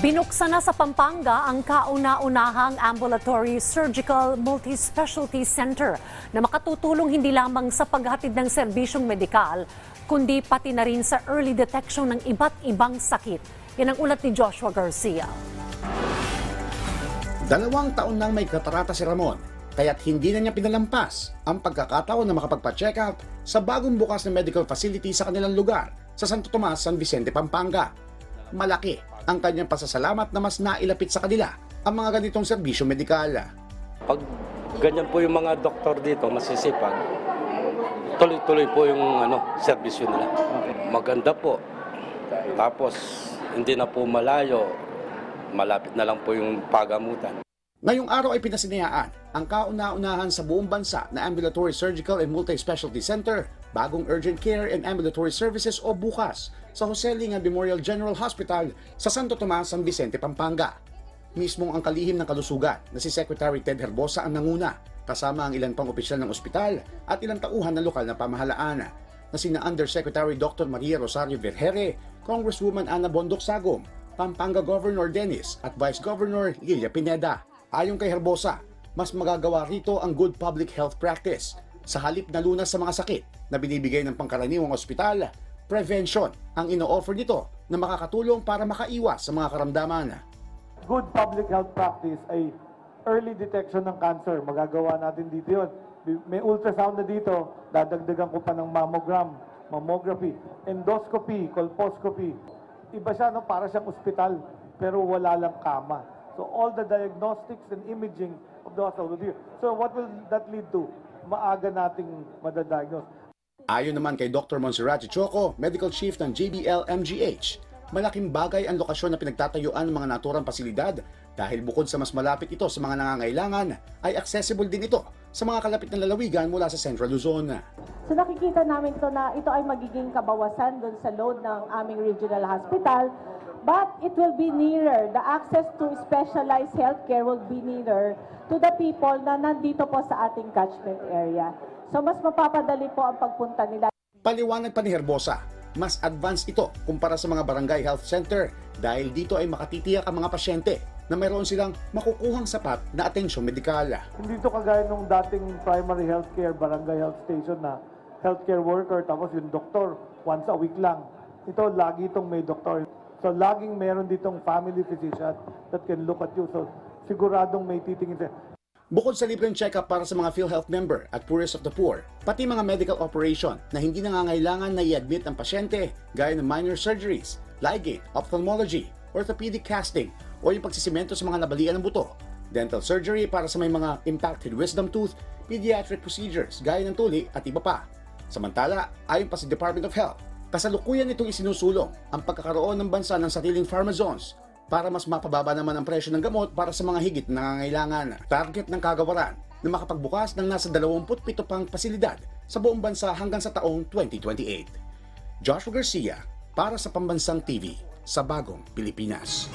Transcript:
Binuksan na sa Pampanga ang kauna-unahang ambulatory surgical multi-specialty center na makatutulong hindi lamang sa paghatid ng serbisyong medikal, kundi pati na rin sa early detection ng iba't ibang sakit. Yan ang ulat ni Joshua Garcia. 2 taon nang may katarata si Ramon, kaya't hindi na niya pinalampas ang pagkakataon na makapagpa-check out sa bagong bukas na medical facility sa kanilang lugar sa Santo Tomas, San Vicente, Pampanga. Malaki ang kanyang pasasalamat na mas nailapit sa kanila ang mga ganitong serbisyo medikal. Pag ganyan po yung mga doktor dito, masisipag, tuloy-tuloy po yung serbisyo nila. Maganda po. Tapos, hindi na po malayo. Malapit na lang po yung pagamutan. Ngayong araw ay pinasinayaan ang kauna-unahan sa buong bansa na Ambulatory Surgical and Multi-Specialty Center, bagong Urgent Care and Ambulatory Services o BUCAS sa Jose Linga Memorial General Hospital sa Santo Tomas, San Vicente, Pampanga. Mismong ang kalihim ng kalusugan na si Secretary Ted Herbosa ang nanguna, kasama ang ilan pang opisyal ng ospital at ilang tauhan ng lokal na pamahalaan na sina Undersecretary Dr. Maria Rosario Vergere, Congresswoman Ana Bondoc Sagom, Pampanga Governor Dennis at Vice Governor Lilia Pineda. Ayon kay Herbosa, mas magagawa rito ang good public health practice. Sa halip na lunas sa mga sakit na binibigay ng pangkaraniwang ospital, prevention ang ino-offer nito na makakatulong para makaiwas sa mga karamdaman. Good public health practice ay early detection ng cancer. Magagawa natin dito yun. May ultrasound na dito, dadagdagan ko pa ng mammogram, mammography, endoscopy, colposcopy. Iba siya, para siyang ospital, pero wala lang kama. So all the diagnostics and imaging of the hospital will be here. So what will that lead to? Maaga nating madadiagnose. Ayon naman kay Dr. Monserrat Choco, Medical Chief ng JBL-MGH, malaking bagay ang lokasyon na pinagtatayuan ng mga naturang pasilidad dahil bukod sa mas malapit ito sa mga nangangailangan, ay accessible din ito sa mga kalapit na lalawigan mula sa Central Luzon. So nakikita namin ito na ito ay magiging kabawasan doon sa load ng aming regional hospital, but it will be nearer. The access to specialized healthcare will be nearer to the people na nandito po sa ating catchment area. So mas mapapadali po ang pagpunta nila. Paliwanag pa ni Herbosa, mas advanced ito kumpara sa mga barangay health center dahil dito ay makatitiyak ang mga pasyente na mayroon silang makukuhang sapat na atensyong medikal. Hindi ito kagaya nung dating primary healthcare, barangay health station na healthcare worker, tapos yung doktor, once a week lang. Ito, lagi itong may doktor. So, laging meron ditong family physician that can look at you. So, siguradong may titingin sa'yo. Bukod sa libreng check-up para sa mga PhilHealth member at poorest of the poor, pati mga medical operation na hindi nangangailangan na i-admit ang pasyente gaya ng minor surgeries, ligate, ophthalmology, orthopedic casting o yung pagsisimento sa mga nabalian ng buto, dental surgery para sa may mga impacted wisdom tooth, pediatric procedures gaya ng tuli at iba pa. Samantala, ayon pa sa Department of Health, kasalukuyan itong isinusulong ang pagkakaroon ng bansa ng sariling pharma zones para mas mapababa naman ang presyo ng gamot para sa mga higit na nangangailangan. Target ng kagawaran na makapagbukas ng nasa 27 pang pasilidad sa buong bansa hanggang sa taong 2028. Joshua Garcia para sa Pambansang TV sa Bagong Pilipinas.